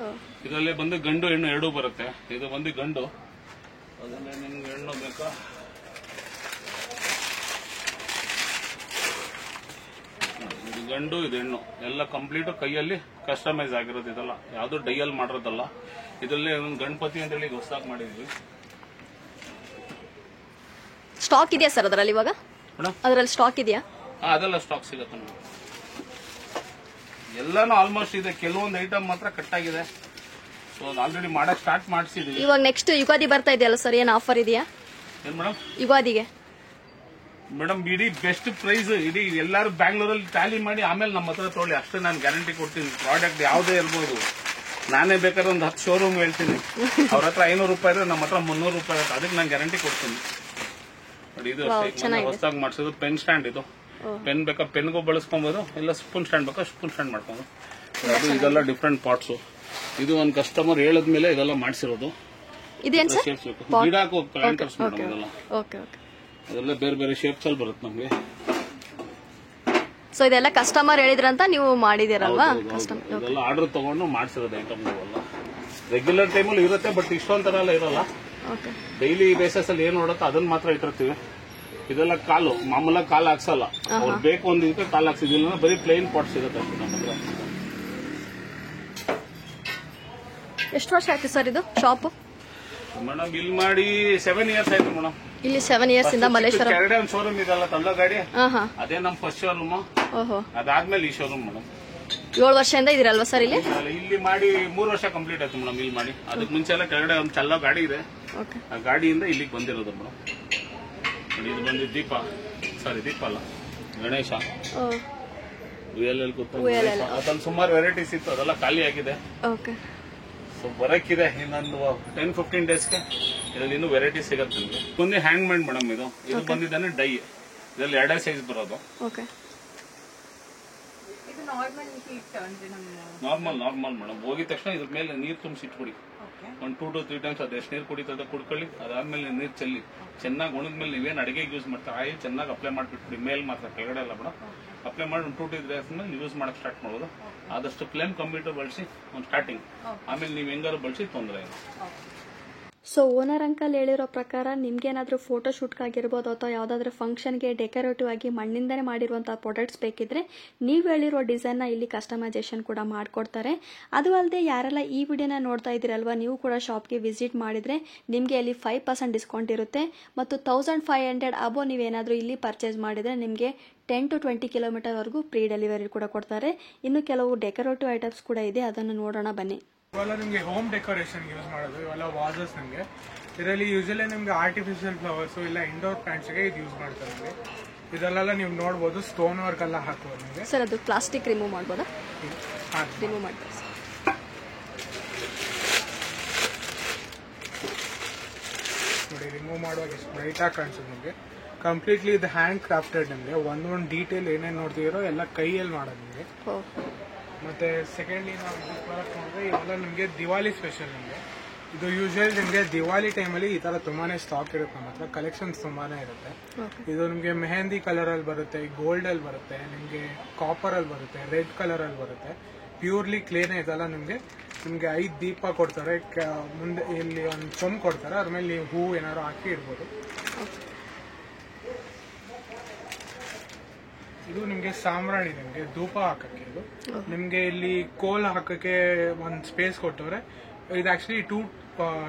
ಇದರಲ್ಲಿ ಬಂದು ಗಂಡು ಹೆಣ್ಣು ಎರಡೂ ಬರುತ್ತೆ. ಇದು ಬಂದು ಗಂಡು, ಅದನ್ನೇ ನಿಮ್ಗೆ ಹೆಣ್ಣು ಬೇಕಾ ಇದು ಗಂಡು ಇದು ಹೆಣ್ಣು ಎಲ್ಲ ಕಂಪ್ಲೀಟ್ ಕೈಯಲ್ಲಿ ಕಸ್ಟಮೈಸ್ ಆಗಿರೋದು. ಇದೆಲ್ಲ ಯಾವ್ದು ಡೈಯಲ್ಲಿ ಮಾಡಿರೋದಲ್ಲ. ಇದರಲ್ಲಿ ಒಂದು ಗಣಪತಿ ಅಂತೇಳಿ ಹೊಸದಾಗಿ ಮಾಡಿದ್ವಿ. ಸ್ಟಾಕ್ ಇದೆಯಾ ಸರ್ ಅದರಲ್ಲಿ ಇವಾಗ? ಅದರಲ್ಲಿ ಸ್ಟಾಕ್ ಇದೆಯಾ? ಅದೆಲ್ಲ ಸ್ಟಾಕ್ ಸಿಗುತ್ತೆ ನಮ್ಗೆ. ಎಲ್ಲಾನು ಆಲ್ಮೋಸ್ಟ್ ಇದೆ, ಕೆಲವೊಂದು ಐಟಮ್ ಮಾತ್ರ ಕಟ್ ಆಗಿದೆ. ಸೊ ಆಲ್ರೆಡಿ ಮಾಡಕ್ ಸ್ಟಾರ್ಟ್ ಮಾಡಿಸಿದ್ವಿ. ಇವಾಗ ನೆಕ್ಸ್ಟ್ ಯುಗಾದಿ ಬರ್ತಾ ಇದೆಯಲ್ಲ ಸರ್, ಏನ್ ಆಫರ್ ಇದೆಯಾ ಏನ್ ಮೇಡಮ್ ಯುಗಾದಿಗೆ? ಮೇಡಮ್ ಇಡೀ ಬೆಸ್ಟ್ ಪ್ರೈಸ್ ಇಡೀ ಎಲ್ಲಾರು ಬ್ಯಾಂಗ್ಳೂರಲ್ಲಿ ಟ್ಯಾಲಿ ಮಾಡಿ ಆಮೇಲೆ ನಮ್ಮ ಹತ್ರ ತೊಗೊಳ್ಳಿ, ಅಷ್ಟೇ ನಾನು ಗ್ಯಾರಂಟಿ ಕೊಡ್ತೀನಿ. ಪ್ರಾಡಕ್ಟ್ ಯಾವುದೇ ಇರ್ಬೋದು, ನಾನೇ ಬೇಕಾದ್ರೆ ಒಂದು 10 ಶೋರೂಮ್ ಹೇಳ್ತೀನಿ, ಅವ್ರ ಹತ್ರ 500 ರೂಪಾಯಿ ಇದ್ರೆ ನಮ್ಮ ಹತ್ರ 300 ರೂಪಾಯಿ ಇರುತ್ತೆ. ಅದಕ್ಕೆ ನಾನು ಗ್ಯಾರಂಟಿ ಕೊಡ್ತೀನಿ. ಇದು ಹೊಸದಾಗಿ ಮಾಡಿಸೋದು ಪೆನ್ ಸ್ಟ್ಯಾಂಡ್. ಇದು ಪೆನ್ ಬೇಕಾ ಪೆನ್ಗೂ ಬಳಸ್ಕೊಬಹುದು, ಇಲ್ಲ ಸ್ಪೂನ್ ಸ್ಟ್ಯಾಂಡ್ ಬೇಕಾ ಸ್ಪೂನ್ ಸ್ಟ್ಯಾಂಡ್ ಮಾಡ್ಕೊಂಡು. ಅದು ಇದೆಲ್ಲ ಡಿಫ್ರೆಂಟ್ ಪಾರ್ಟ್ಸ್. ಇದು ಒಂದು ಕಸ್ಟಮರ್ ಹೇಳದ್ಮೇಲೆ ಇದೆಲ್ಲ ಮಾಡಿಸಿರೋದು. ಗಿಡ ಹಾಕೋ ಪ್ಲಾಂಟರ್ಸ್ ಮೇಡಮ್ ಇದೆಲ್ಲ. ಅದೆಲ್ಲ ಬೇರೆ ಬೇರೆ ಶೇಪ್ಸ್ ಅಲ್ಲಿ ಬರುತ್ತೆ ನಮ್ಗೆ. ಸೊ ಇದೆಲ್ಲ ಕಸ್ಟಮರ್ ಹೇಳಿದ್ರಂತ ನೀವು ಮಾಡಿದಿರಲ್ವಾ? ಇದೆಲ್ಲ ಆರ್ಡರ್ ತಗೊಂಡು ಮಾಡಿಸಿರೋದು ಐಟಮ್. ರೆಗ್ಯುಲರ್ ಟೈಮಲ್ಲಿ ಇರುತ್ತೆ, ಬಟ್ ಇಷ್ಟೊಂಥರ ಎಲ್ಲ ಇರಲ್ಲ. ಡೈಲಿ ಬೇಸಿಸ್ ಅಲ್ಲಿ ಏನ್ ನೋಡುತ್ತೋ ಅದನ್ನ ಮಾತ್ರ ಇಟ್ಟಿರ್ತೀವಿ. ಇದೆಲ್ಲ ಕಾಲು ಮಾಮೂಲಾಗಿ ಕಾಲು ಹಾಕ್ಸಲ್ಲ, ಅವ್ರು ಬೇಕು ಒಂದು ಇದಕ್ಕೆ ಕಾಲು ಹಾಕ್ಸಿದಿಲ್ಲ, ಬರೀ ಪ್ಲೇನ್ ಪಾಟ್ ಸಿಗುತ್ತೆ ಅಷ್ಟೇ ನಮ್ಮ ಹತ್ರ. ಎಷ್ಟು ವರ್ಷ ಆಯ್ತು ಸರ್ ಇದು ಶಾಪ್? ಮೇಡಮ್ ಇಲ್ಲಿ ಮಾಡಿ 7 years ಆಯ್ತು ಮೇಡಮ್. ಇಲ್ಲಿ 7 years ಇಂದ ಮಲ್ಲೇಶ್ವರ ಕೆಳಗಡೆ ಒಂದು ಶೋರೂಮ್ ಇದೆಲ್ಲ ತಳ್ಳ ಗಾಡಿ, ಅದೇ ನಮ್ ಫಸ್ಟ್ ಶೋರೂಮ್. ಅದಾದ್ಮೇಲೆ ಈ ಶೋರೂಮ್ ಮೇಡಮ್. 7 ವರ್ಷದಿಂದ ಇದಿರಲ್ವಾ ಸರ್ ಇಲ್ಲಿ? ಇಲ್ಲಿ ಮಾಡಿ 3 ವರ್ಷ ಕಂಪ್ಲೀಟ್ ಆಯ್ತು ಮೇಡಮ್ ಇಲ್ಲಿ ಮಾಡಿ. ಅದಕ್ಕೆ ಮುಂಚೆ ಎಲ್ಲ ಕೆಳಗಡೆ ಒಂದು ಚಲ್ಲೋ ಗಾಡಿ ಇದೆ, ಆ ಗಾಡಿಯಿಂದ ಇಲ್ಲಿಗೆ ಬಂದಿರೋದು ಮೇಡಮ್. ಇದು ಬಂದು ದೀಪ ಅಲ್ಲ ಗಣೇಶ ಉಯ್ಯಲಲ್ಲಿ ಕೂತ್ಕೊಂಡು ಅದ್ರಲ್ಲಿ ಸುಮಾರು ವೆರೈಟೀಸ್ ಇತ್ತು, ಅದೆಲ್ಲ ಖಾಲಿ ಆಗಿದೆ. ಸೊ ಬರಕ್ಕಿದೆ ಇನ್ನೊಂದು 10-15 ಡೇಸ್ಗೆ ಇದರಲ್ಲಿ ಇನ್ನೂ ವೆರೈಟಿ ಸಿಗುತ್ತೆ ನಿಮಗೆ. ಬಂದು ಹ್ಯಾಂಡ್ ಮೇಡ್ ಮೇಡಮ್. ಇದು ಬಂದಿದ್ದಾನೆ ಡೈ, ಇದರಲ್ಲಿ 2 ಸೈಜ್ ಬರೋದು. Normal madam. ಹೋಗಿದ ತಕ್ಷಣ ಇದ್ರ ಮೇಲೆ ನೀರು ತುಂಬಿಸಿಟ್ಬಿಡಿ, ಒಂದು 2 to 3 times. ಅದು ಎಷ್ಟು ನೀರು ಕುಡಿತದ ಕುಡ್ಕೊಳ್ಳಿ, ಅದಾದ್ಮೇಲೆ ನೀರು ಚೆಲ್ಲಿ ಚೆನ್ನಾಗಿ ಒಣದ್ಮೇಲೆ ನೀವೇನು ಅಡಿಗೆಗೆ ಯೂಸ್ ಮಾಡ್ತಾರೆ ಆಯಿಲ್ ಚೆನ್ನಾಗಿ ಅಪ್ಲೈ ಮಾಡಿಬಿಟ್ಬಿಡಿ. ಮೇಲ್ ಮಾತ್ರ ಕೆಳಗಡೆ ಅಲ್ಲ ಮೇಡಮ್. ಅಪ್ಲೈ ಮಾಡಿ ಒಂದು 2 to 3 days ಮೇಲೆ ಯೂಸ್ ಮಾಡಕ್ ಸ್ಟಾರ್ಟ್ ಮಾಡೋದು. ಆದಷ್ಟು ಫ್ಲೇಮ್ ಕಂಪ್ಯೂಟರ್ ಬಳಸಿ ಒಂದು ಸ್ಟಾರ್ಟಿಂಗ್, ಆಮೇಲೆ ನೀವು ಹೆಂಗಾರು ಬಳಸಿ ತೊಂದರೆ ಇಲ್ಲ. ಸೊ ಓನರ್ ಅಂಕಲ್ ಹೇಳಿರೋ ಪ್ರಕಾರ ನಿಮ್ಗೇನಾದ್ರೂ ಫೋಟೋ ಶೂಟ್ಗಾಗಿರ್ಬೋದು ಅಥವಾ ಯಾವುದಾದ್ರೂ ಫಂಕ್ಷನ್ಗೆ ಡೆಕೋರೇಟಿವ್ ಆಗಿ ಮಣ್ಣಿಂದನೇ ಮಾಡಿರುವಂಥ ಪ್ರಾಡಕ್ಟ್ಸ್ ಬೇಕಿದ್ರೆ ನೀವು ಹೇಳಿರೋ ಡಿಸೈನ್ನ ಇಲ್ಲಿ ಕಸ್ಟಮೈಸೇಷನ್ ಕೂಡ ಮಾಡಿಕೊಡ್ತಾರೆ. ಅದು ಅಲ್ಲದೆ ಯಾರೆಲ್ಲ ಈ ವಿಡಿಯೋನ ನೋಡ್ತಾ ಇದ್ದೀರಲ್ವಾ, ನೀವು ಕೂಡ ಶಾಪ್ಗೆ ವಿಸಿಟ್ ಮಾಡಿದರೆ ನಿಮಗೆ ಇಲ್ಲಿ 5% ಡಿಸ್ಕೌಂಟ್ ಇರುತ್ತೆ. ಮತ್ತು 1500 ಅಬೋ ನೀವೇನಾದರೂ ಇಲ್ಲಿ ಪರ್ಚೇಸ್ ಮಾಡಿದರೆ ನಿಮಗೆ 10 to 20 ಕಿಲೋಮೀಟರ್ವರೆಗೂ ಫ್ರೀ ಡೆಲಿವರಿ ಕೂಡ ಕೊಡ್ತಾರೆ. ಇನ್ನು ಕೆಲವು ಡೆಕೋರೇಟಿವ್ ಐಟಮ್ಸ್ ಕೂಡ ಇದೆ, ಅದನ್ನು ನೋಡೋಣ ಬನ್ನಿ. ಇವೆಲ್ಲ ನಿಮಗೆ ಹೋಮ್ ಡೆಕೋರೇಷನ್ ಯೂಸ್ ಮಾಡೋದು. ಇವೆಲ್ಲ ವಾಸಸ್ ನಿಮಗೆ ಇದರಲ್ಲಿ ಯೂಶಲಿ ನಿಮ್ಗೆ ಆರ್ಟಿಫಿಷಿಯಲ್ ಫ್ಲವರ್ಸ್ ಇಲ್ಲ ಇಂಡೋರ್ ಪ್ಲಾಂಟ್ಸ್ಗೆ ಇದು ಯೂಸ್ ಮಾಡ್ತಾರೆ ನಿಮಗೆ. ಇದರಲ್ಲೆಲ್ಲ ನೀವು ನೋಡ್ಬೋದು ಸ್ಟೋನ್ ವರ್ಕ್ ಎಲ್ಲ ಹಾಕೋದು ನಿಮಗೆ. ಸರ್ ಅದು ಪ್ಲಾಸ್ಟಿಕ್ ರಿಮೂವ್ ಮಾಡ್ಬೋದಾ? ರಿಮೂವ್ ಮಾಡ್ತಾರೆ ನೋಡಿ. ರಿಮೂವ್ ಮಾಡುವಾಗ ಎಷ್ಟು ಬ್ರೈಟಾಗಿ ಕಾಣಿಸುತ್ತೆ ನಿಮಗೆ. ಕಂಪ್ಲೀಟ್ಲಿ ಇದು ಹ್ಯಾಂಡ್ ಕ್ರಾಫ್ಟೆಡ್ ನಿಮಗೆ. ಒಂದೊಂದು ಡೀಟೇಲ್ ಏನೇನು ನೋಡ್ತಿರೋ ಎಲ್ಲ ಕೈಯಲ್ಲಿ ಮಾಡೋದು ನಿಮಗೆ. ಮತ್ತೆ ಸೆಕೆಂಡ್ಲಿ ನಾವು ಪ್ರಾಡಕ್ಟ್ ನೋಡಿದ್ರೆ ಇವೆಲ್ಲ ನಿಮಗೆ ದಿವಾಲಿ ಸ್ಪೆಷಲ್ ನಿಮಗೆ. ಇದು ಯೂಶುವಲಿ ನಿಮಗೆ ದಿವಾಲಿ ಟೈಮಲ್ಲಿ ಈ ಥರ ತುಂಬಾನೇ ಸ್ಟಾಕ್ ಇರುತ್ತೆ ನಮ್ಮ ಹತ್ರ, ಕಲೆಕ್ಷನ್ಸ್ ತುಂಬಾನೇ ಇರುತ್ತೆ. ಇದು ನಿಮಗೆ ಮೆಹಂದಿ ಕಲರಲ್ಲಿ ಬರುತ್ತೆ, ಗೋಲ್ಡಲ್ಲಿ ಬರುತ್ತೆ, ನಿಮಗೆ ಕಾಪರಲ್ಲಿ ಬರುತ್ತೆ, ರೆಡ್ ಕಲರಲ್ಲಿ ಬರುತ್ತೆ. ಪ್ಯೂರ್ಲಿ ಕ್ಲೇನೇ ಇದೆಲ್ಲ ನಿಮಗೆ 5 ದೀಪ ಕೊಡ್ತಾರೆ, ಮುಂದೆ ಇಲ್ಲಿ ಒಂದು ಚೊಂಬು ಕೊಡ್ತಾರೆ, ಅದ್ರ ಮೇಲೆ ನೀವು ಹೂ ಏನಾದ್ರು ಹಾಕಿ ಇಡ್ಬೋದು. ಇದು ನಿಮಗೆ ಸಾಂಬ್ರಾಣಿ, ನಿಮಗೆ ಧೂಪ ಹಾಕಕ್ಕೆ. ಇದು ನಿಮಗೆ ಇಲ್ಲಿ ಕೋಲ್ ಹಾಕಕ್ಕೆ ಒಂದು ಸ್ಪೇಸ್ ಕೊಟ್ಟವ್ರೆ. ಇದು ಆಕ್ಚುಲಿ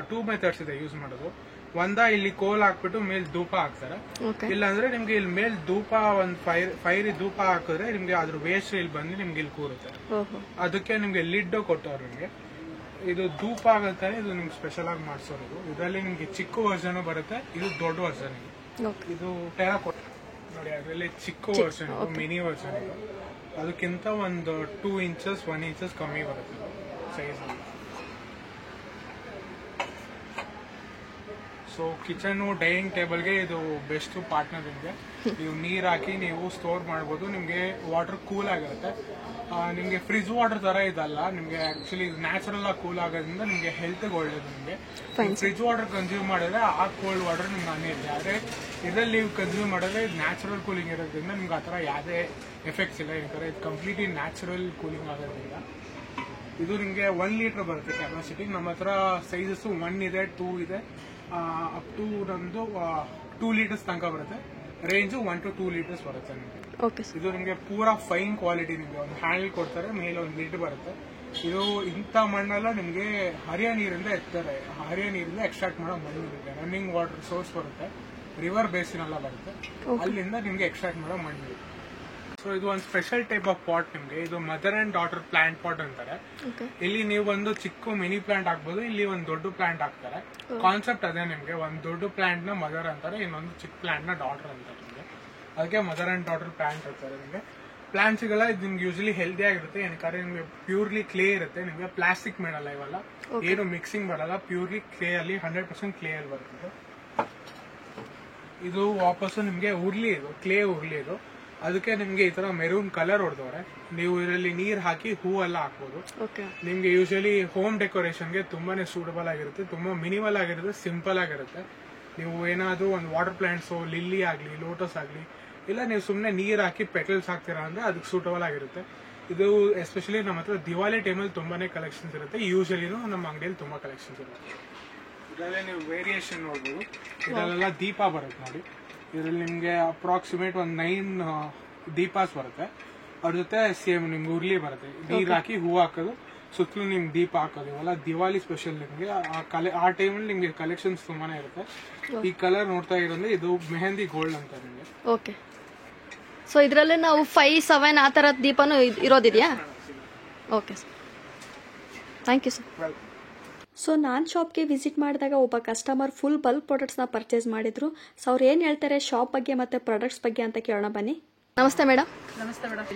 ಟೂ ಮೆಥಡ್ಸ್ ಇದೆ ಯೂಸ್ ಮಾಡೋದು. ಇಲ್ಲಿ ಕೋಲ್ ಹಾಕ್ಬಿಟ್ಟು ಮೇಲ್ ಧೂಪ ಹಾಕ್ತಾರೆ. ಇಲ್ಲಾಂದ್ರೆ ನಿಮ್ಗೆ ಇಲ್ಲಿ ಮೇಲ್ ಧೂಪ ಒಂದ್ ಫೈರಿ ಧೂಪ ಹಾಕಿದ್ರೆ ನಿಮ್ಗೆ ಅದ್ರ ವೇಸ್ಟ್ ಇಲ್ಲಿ ಬಂದು ನಿಮ್ಗೆ ಇಲ್ಲಿ ಕೂರುತ್ತೆ. ಅದಕ್ಕೆ ನಿಮ್ಗೆ ಲಿಡ್ ಕೊಟ್ಟವ್ರು ನಿಮ್ಗೆ. ಇದು ಧೂಪ ಆಗತ್ತೆ, ಇದು ನಿಮ್ಗೆ ಸ್ಪೆಷಲ್ ಆಗಿ ಮಾಡಿಸೋದು. ಇದರಲ್ಲಿ ನಿಮ್ಗೆ ಚಿಕ್ಕ ವರ್ಷನ್ ಬರುತ್ತೆ, ಇದು ದೊಡ್ಡ ವರ್ಷನ್. ಇದು ಟೆರಾಕೋಟ ನೋಡಿ, ಅದರಲ್ಲಿ ಚಿಕ್ಕ ವರ್ಷನ್, ಮಿನಿ ವರ್ಷನ್. ಅದಕ್ಕಿಂತ ಒಂದು 2 ಇಂಚಸ್ 1 ಇಂಚಸ್ ಕಮ್ಮಿ ಬರುತ್ತೆ ಸೈಜ್. ಸೊ ಕಿಚನ್ ಡೈನಿಂಗ್ ಟೇಬಲ್ಗೆ ಇದು ಬೆಸ್ಟ್ ಪಾರ್ಟ್ನರ್. ನಿಮಗೆ ನೀವು ನೀರ್ ಹಾಕಿ ನೀವು ಸ್ಟೋರ್ ಮಾಡ್ಬೋದು. ನಿಮ್ಗೆ ವಾಟರ್ ಕೂಲ್ ಆಗಿರುತ್ತೆ. ನಿಮ್ಗೆ ಫ್ರಿಜ್ ವಾಟರ್ ತರ ಇದಲ್ಲ, ನಿಮ್ಗೆ ಆಕ್ಚುಲಿ ನ್ಯಾಚುರಲ್ ಆಗಿ ಕೂಲ್ ಆಗೋದ್ರಿಂದ ನಿಮ್ಗೆ ಹೆಲ್ತ್ ಒಳ್ಳೇದು. ನಿಮ್ಗೆ ಫ್ರಿಜ್ ವಾಟರ್ ಕನ್ಸ್ಯೂಮ್ ಮಾಡಿದ್ರೆ ಆ ಕೋಲ್ಡ್ ವಾಟರ್ ನಿಮ್ಗೆ ಅನ್ನಿರುತ್ತೆ. ಆದ್ರೆ ಇದ್ರಲ್ಲಿ ನೀವು ಕನ್ಸ್ಯೂಮ್ ಮಾಡಿದ್ರೆ ನ್ಯಾಚುರಲ್ ಕೂಲಿಂಗ್ ಇರೋದ್ರಿಂದ ನಿಮ್ಗೆ ಆ ತರ ಯಾವುದೇ ಎಫೆಕ್ಟ್ಸ್ ಇಲ್ಲ. ಈ ತರ ಇದು ಕಂಪ್ಲೀಟ್ಲಿ ನ್ಯಾಚುರಲ್ ಕೂಲಿಂಗ್ ಆಗೋದ್ರಿಂದ ಇದು ನಿಮ್ಗೆ 1 ಲೀಟರ್ ಬರುತ್ತೆ ಕೆಪಾಸಿಟಿ. ನಮ್ಮ ಹತ್ರ ಸೈಜಸ್ 1 ಇದೆ, 2 ಇದೆ, ಅಪ್ ಟು ನಮ್ದು 2 ಲೀಟರ್ಸ್ ತನಕ ಬರುತ್ತೆ. ರೇಂಜ್ 1 to 2 ಲೀಟರ್ಸ್ ಬರುತ್ತೆ ನಿಮಗೆ. ಇದು ನಿಮ್ಗೆ ಪೂರಾ ಫೈನ್ ಕ್ವಾಲಿಟಿ. ನಿಮ್ಗೆ ಒಂದು ಹ್ಯಾಂಡಲ್ ಕೊಡ್ತಾರೆ, ಮೇಲೆ ಒಂದು ಲಿಡ್ ಬರುತ್ತೆ. ಇದು ಇಂಥ ಮಣ್ಣೆಲ್ಲ ನಿಮ್ಗೆ ಹರಿಯ ನೀರಿಂದ ಎತ್ತಾರೆ. ಹರಿಯ ನೀರಿಂದ ಎಕ್ಸ್ಟ್ರಾಕ್ಟ್ ಮಾಡೋ ಮಣ್ಣು ಇರುತ್ತೆ. ರನ್ನಿಂಗ್ ವಾಟರ್ ಸೋರ್ಸ್ ಬರುತ್ತೆ, ರಿವರ್ ಬೇಸಿನ್ ಎಲ್ಲ ಬರುತ್ತೆ, ಅಲ್ಲಿಂದ ನಿಮ್ಗೆ ಎಕ್ಸ್ಟ್ರಾಕ್ಟ್ ಮಾಡೋ ಮಣ್ಣು. ಸೊ ಇದು ಒಂದು ಸ್ಪೆಷಲ್ ಟೈಪ್ ಆಫ್ ಪಾಟ್. ನಿಮ್ಗೆ ಇದು mother and daughter plant pot ಅಂತಾರೆ. ಇಲ್ಲಿ ನೀವು ಒಂದು ಚಿಕ್ಕ ಮಿನಿ ಪ್ಲಾಂಟ್ ಹಾಕ್ಬೋದು, ಇಲ್ಲಿ ಒಂದು ದೊಡ್ಡ ಪ್ಲಾಂಟ್ ಹಾಕ್ತಾರೆ. ಕಾನ್ಸೆಪ್ಟ್ ಅದೇ. ನಿಮ್ಗೆ ಒಂದು ದೊಡ್ಡ ಪ್ಲಾಂಟ್ ನ ಮದರ್ ಅಂತಾರೆ, ಇನ್ನೊಂದು ಚಿಕ್ಕ ಪ್ಲಾಂಟ್ ನ ಡಾಟರ್ ಅಂತಾರೆ. ನಿಮ್ಗೆ ಅದಕ್ಕೆ ಮದರ್ ಅಂಡ್ ಡಾಟರ್ ಪ್ಲಾಂಟ್ ಅಂತಾರೆ. ನಿಮ್ಗೆ ಪ್ಲಾಂಟ್ಸ್ ಗೆಲ್ಲ ಇದು ನಿಮ್ಗೆ ಯೂಶಲಿ ಹೆಲ್ದಿ ಆಗಿರುತ್ತೆ. ಏನಕ್ಕೆ ನಿಮ್ಗೆ ಪ್ಯೂರ್ಲಿ ಕ್ಲೇ ಇರುತ್ತೆ. ನಿಮ್ಗೆ ಪ್ಲಾಸ್ಟಿಕ್ ಮಾಡಲ್ಲ, ಇವೆಲ್ಲ ಏನು ಮಿಕ್ಸಿಂಗ್ ಬರಲ್ಲ. ಪ್ಯೂರ್ಲಿ ಕ್ಲೇ ಅಲ್ಲಿ 100% ಕ್ಲೇ ಅಲ್ಲಿ ಬರುತ್ತೆ. ಇದು ವಾಪಸ್ಸು ನಿಮ್ಗೆ ಉರ್ಲಿ, ಇದು ಕ್ಲೇ ಉರ್ಲಿ. ಇದು ಅದಕ್ಕೆ ನಿಮ್ಗೆ ಈ ತರ ಮೆರೂನ್ ಕಲರ್ ಹೊಡೆದವ್ರೆ. ನೀವು ಇದರಲ್ಲಿ ನೀರ್ ಹಾಕಿ ಹೂವೆಲ್ಲ ಹಾಕ್ಬೋದು. ನಿಮ್ಗೆ ಯೂಶಲಿ ಹೋಮ್ ಡೆಕೋರೇಷನ್ಗೆ ತುಂಬಾನೇ ಸೂಟಬಲ್ ಆಗಿರುತ್ತೆ. ತುಂಬಾ ಮಿನಿಮಲ್ ಆಗಿರುತ್ತೆ, ಸಿಂಪಲ್ ಆಗಿರುತ್ತೆ. ನೀವು ಏನಾದ್ರು ಒಂದು ವಾಟರ್ ಪ್ಲಾಂಟ್ಸ್, ಲಿಲ್ಲಿ ಆಗ್ಲಿ, ಲೋಟಸ್ ಆಗ್ಲಿ, ಇಲ್ಲ ನೀವು ಸುಮ್ನೆ ನೀರ್ ಹಾಕಿ ಪೆಟಲ್ಸ್ ಹಾಕ್ತೀರಾ ಅಂದ್ರೆ ಅದಕ್ಕೆ ಸೂಟಬಲ್ ಆಗಿರುತ್ತೆ. ಇದು ಎಸ್ಪೆಷಲಿ ನಮ್ಮ ಹತ್ರ ದಿವಾಲಿ ಟೈಮಲ್ಲಿ ತುಂಬಾನೇ ಕಲೆಕ್ಷನ್ಸ್ ಇರುತ್ತೆ. ಯೂಶಲಿನೂ ನಮ್ಮ ಅಂಗಡಿಯಲ್ಲಿ ತುಂಬಾ ಕಲೆಕ್ಷನ್ಸ್ ಇರುತ್ತೆ. ಇದರಲ್ಲೇ ನೀವು ವೇರಿಯೇಷನ್ ನೋಡ್ಬೋದು. ಇದರಲ್ಲೆಲ್ಲ ದೀಪ ಬರುತ್ತೆ ನೋಡಿ. ಇದರಲ್ಲಿ ನಿಮ್ಗೆ ಅಪ್ರಾಕ್ಸಿಮೇಟ್ ಒಂದು 9 ದೀಪಾಸ್ ಬರುತ್ತೆ. ಅದ್ರ ಜೊತೆ ಸೇಮ್ ನಿಮ್ಗೆ ಉರ್ಲಿ ಬರುತ್ತೆ. ನೀರ್ ಹಾಕಿ ಹೂ ಹಾಕೋದು, ಸುತ್ತಲೂ ನಿಮ್ಗೆ ದೀಪ ಹಾಕೋದು. ಇವೆಲ್ಲ ದಿವಾಲಿ ಸ್ಪೆಷಲ್. ನಿಮ್ಗೆ ಆ ಟೈಮಲ್ಲಿ ನಿಮ್ಗೆ ಕಲೆಕ್ಷನ್ಸ್ ತುಂಬಾನೇ ಇರುತ್ತೆ. ಈ ಕಲರ್ ನೋಡ್ತಾ ಇರೋದ್ರೆ ಇದು ಮೆಹಂದಿ ಗೋಲ್ಡ್ ಅಂತ ನಿಮ್ಗೆ. ಓಕೆ. ಸೊ ಇದರಲ್ಲಿ ನಾವು 5, 7 ಆ ತರದ ದೀಪನೂ ಇರೋದಿದೆಯಾ? Okay sir, thank you sir. So ನಾನು ಶಾಪ್ಗೆ ವಿಸಿಟ್ ಮಾಡಿದಾಗ ಒಬ್ಬ ಕಸ್ಟಮರ್ ಫುಲ್ ಬಲ್ಕ್ ಪ್ರಾಡಕ್ಟ್ಸ್ನ ಪರ್ಚೇಸ್ ಮಾಡಿದ್ರು. ಸೊ ಅವ್ರು ಏನು ಹೇಳ್ತಾರೆ ಶಾಪ್ ಬಗ್ಗೆ ಮತ್ತು ಪ್ರಾಡಕ್ಟ್ಸ್ ಬಗ್ಗೆ ಅಂತ ಕೇಳೋಣ ಬನ್ನಿ. ನಮಸ್ತೆ ಮೇಡಮ್. ನಮಸ್ತೆ ಮೇಡಮ್.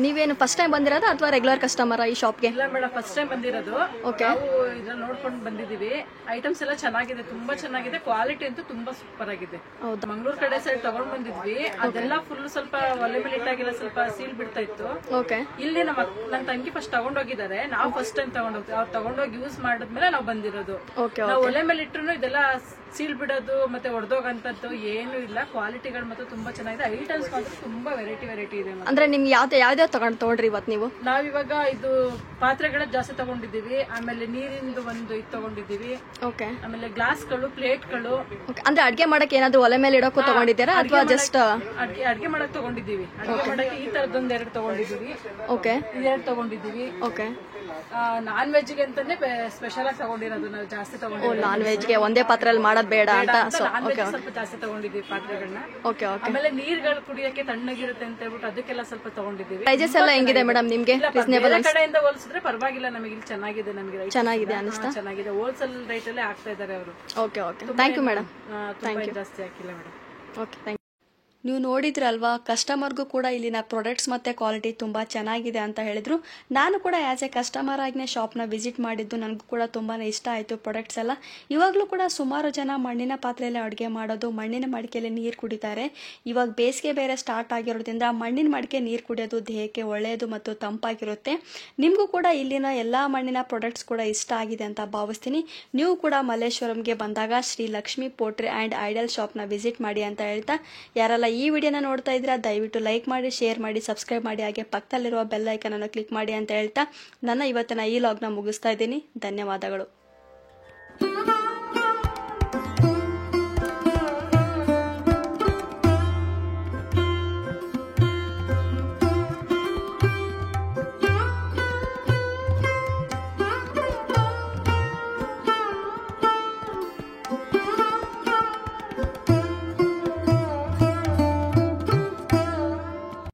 ನೀವೇನು ಫಸ್ಟ್ ಟೈಮ್ ಬಂದಿರೋದು ಅಥವಾ ರೆಗ್ಯುಲರ್ ಕಸ್ಟಮರ್ ಈ ಶಾಪ್ಗೆ? ಇಲ್ಲ ಮೇಡಮ್, ಫಸ್ಟ್ ಟೈಮ್ ಬಂದಿರೋದು. ಓಕೆ. ನಾವು ಇದನ್ನ ನೋಡ್ಕೊಂಡು ಬಂದಿದೀವಿ. ಐಟಮ್ಸ್ ಎಲ್ಲ ಚೆನ್ನಾಗಿದೆ, ತುಂಬಾ ಚೆನ್ನಾಗಿದೆ. ಕ್ವಾಲಿಟಿ ಅಂತೂ ತುಂಬಾ ಸೂಪರ್ ಆಗಿದೆ. ಹೌದಾ? ಮಂಗಳೂರು ಕಡೆ ಸೈಡ್ ತಗೊಂಡ್ ಬಂದಿದ್ವಿ. ಅದೆಲ್ಲ ಫುಲ್ ಸ್ವಲ್ಪ ಒಲೆ ಮೇಲೆ ಇಟ್ಟಾಗೆಲ್ಲ ಸ್ವಲ್ಪ ಸೀಲ್ ಬಿಡ್ತಾ ಇತ್ತು. ಓಕೆ. ಇಲ್ಲಿ ನನ್ನ ತಂಗಿ ಫಸ್ಟ್ ತಗೊಂಡೋಗಿದ್ದಾರೆ. ನಾವು ಫಸ್ಟ್ ಟೈಮ್ ತಗೊಂಡೋಗ್ತೀವಿ. ಅವ್ರು ತಗೊಂಡೋಗಿ ಯೂಸ್ ಮಾಡಿದ್ಮೇಲೆ ನಾವು ಬಂದಿರೋದು. ನಾವು ಒಲೆ ಮೇಲೆ ಇಟ್ಟರು ಇದೆಲ್ಲ ಸೀಲ್ ಬಿಡೋದು ಮತ್ತೆ ಒಡೆದೋಗಂತದ್ದು ಏನು ಇಲ್ಲ. ಕ್ವಾಲಿಟಿಗಳು ಮತ್ತೆ ತುಂಬಾ ಚೆನ್ನಾಗಿದೆ. ಐಟಮ್ಸ್ ಮಾತ್ರ ತುಂಬಾ ವೆರೈಟಿ ಇದೆ. ಅಂದ್ರೆ ನಿಮ್ಗೆ ಯಾವ್ದಾವ್ ತಗೊಂಡ್ರಿ ಇವತ್ತು ನೀವು? ನಾವಿವಾಗ ಇದು ಪಾತ್ರೆಗಳ ಜಾಸ್ತಿ ತಗೊಂಡಿದ್ದೀವಿ. ಆಮೇಲೆ ನೀರಿಂದು ಒಂದು ಇದು ತಗೊಂಡಿದ್ದೀವಿ. ಓಕೆ. ಆಮೇಲೆ ಗ್ಲಾಸ್ಗಳು, ಪ್ಲೇಟ್ಗಳು. ಅಂದ್ರೆ ಅಡ್ಗೆ ಮಾಡಕ್ಕೆ ಏನಾದ್ರು ಒಲೆ ಮೇಲೆ ಇಡೋಕು ತಗೊಂಡಿದ್ದೀರಾ ಅಥವಾ ಜಸ್ಟ್ ಅಡ್ಗೆ ಮಾಡಕ್ ತಗೊಂಡಿದ್ದೀವಿ? ಅಡ್ಗೆ ಮಾಡಕ್ಕೆ ಈ ತರದೊಂದು 2 ತಗೊಂಡಿದ್ದೀವಿ. ಓಕೆ. 2 ತಗೊಂಡಿದ್ದೀವಿ. ಓಕೆ. ನಾನ್ ವೆಜ್ಗೆ ಅಂತಾನೆ ಸ್ಪೆಷಲ್ ಆಗಿ ತಗೊಂಡಿರೋದು. ನಾವು ಜಾಸ್ತಿ ತಗೊಂಡಿದ್ದೀವಿ. ನಾನ್ ವೆಜ್ಗೆ ಒಂದೇ ಪಾತ್ರೆಯಲ್ಲಿ ಮಾಡೋದು ಬೇಡ ಅಂತ ನಾನ್ ವೆಜ್ ಸ್ವಲ್ಪ ಜಾಸ್ತಿ ತಗೊಂಡಿದ್ದೀವಿ ಪಾತ್ರೆಗಳನ್ನ. ಓಕೆ. ಓಕೆ. ಆಮೇಲೆ ನೀರ್ಗಳು ಕುಡಿಯಕ್ಕೆ ತಣ್ಣಗಿರುತ್ತೆ ಅಂತ ಹೇಳ್ಬಿಟ್ಟು ಅದಕ್ಕೆಲ್ಲ ಸ್ವಲ್ಪ ತಗೊಂಡಿದ್ದೀವಿ. ಪ್ರೈಸಸ್ ಎಲ್ಲ ಹೆಂಗಿದೆ ಮೇಡಮ್ ನಿಮ್ಗೆ? ರೀಸನೇಬಲ್ ಕಡೆಯಿಂದ ಹೋಲಿಸಿದ್ರೆ ಪರವಾಗಿಲ್ಲ. ನಮಗೆ ಇಲ್ಲಿ ಚೆನ್ನಾಗಿದೆ. ನಮಗೆ ಚೆನ್ನಾಗಿದೆ ಅನಿಸ್ತಾ? ಚೆನ್ನಾಗಿದೆ. ಹೋಲ್ಸೇಲ್ ರೇಟ್ ಅಲ್ಲೇ ಆಗ್ತಾ ಇದ್ದಾರೆ ಅವರು. Okay. Okay. Thank you madam. ತುಂಬಾ ಜಾಸ್ತಿ ಹಾಕಿಲ್ಲ ಮೇಡಮ್. Okay, thank you. ನೀವು ನೋಡಿದ್ರಲ್ವಾ, ಕಸ್ಟಮರ್ಗೂ ಕೂಡ ಇಲ್ಲಿನ ಪ್ರಾಡಕ್ಟ್ಸ್ ಮತ್ತು ಕ್ವಾಲಿಟಿ ತುಂಬ ಚೆನ್ನಾಗಿದೆ ಅಂತ ಹೇಳಿದರು. ನಾನು ಕೂಡ ಆ್ಯಸ್ ಎ ಕಸ್ಟಮರ್ ಆಗಿನೇ ಶಾಪ್ನ ವಿಸಿಟ್ ಮಾಡಿದ್ದು. ನನಗೂ ಕೂಡ ತುಂಬಾ ಇಷ್ಟ ಆಯಿತು ಪ್ರಾಡಕ್ಟ್ಸ್ ಎಲ್ಲ. ಇವಾಗಲೂ ಕೂಡ ಸುಮಾರು ಜನ ಮಣ್ಣಿನ ಪಾತ್ರೆಯಲ್ಲಿ ಅಡುಗೆ ಮಾಡೋದು, ಮಣ್ಣಿನ ಮಡಿಕೆಯಲ್ಲಿ ನೀರು ಕುಡಿತಾರೆ. ಇವಾಗ ಬೇಸಿಗೆ ಬೇರೆ ಸ್ಟಾರ್ಟ್ ಆಗಿರೋದ್ರಿಂದ ಮಣ್ಣಿನ ಮಡಿಕೆ ನೀರು ಕುಡಿಯೋದು ದೇಹಕ್ಕೆ ಒಳ್ಳೆಯದು ಮತ್ತು ತಂಪಾಗಿರುತ್ತೆ. ನಿಮಗೂ ಕೂಡ ಇಲ್ಲಿನ ಎಲ್ಲ ಮಣ್ಣಿನ ಪ್ರಾಡಕ್ಟ್ಸ್ ಕೂಡ ಇಷ್ಟ ಆಗಿದೆ ಅಂತ ಭಾವಿಸ್ತೀನಿ. ನೀವು ಕೂಡ ಮಲ್ಲೇಶ್ವರಂಗೆ ಬಂದಾಗ Shri Lakshmi pottery and idol ಶಾಪ್ನ ವಿಸಿಟ್ ಮಾಡಿ ಅಂತ ಹೇಳ್ತಾ, ಯಾರೆಲ್ಲ ಈ ವಿಡಿಯೋನ ನೋಡ್ತಾ ಇದ್ದೀರಾ ದಯವಿಟ್ಟು ಲೈಕ್ ಮಾಡಿ, ಶೇರ್ ಮಾಡಿ, ಸಬ್ಸ್ಕ್ರೈಬ್ ಮಾಡಿ, ಹಾಗೆ ಪಕ್ಕದಲ್ಲಿರುವ ಬೆಲ್ ಐಕನ್ ಅನ್ನು ಕ್ಲಿಕ್ ಮಾಡಿ ಅಂತ ಹೇಳ್ತಾ ನನ್ನ ಇವತ್ತಿನ ಈ ವ್ಲಾಗ್ನ ಮುಗಿಸ್ತಾ ಇದ್ದೀನಿ. ಧನ್ಯವಾದಗಳು.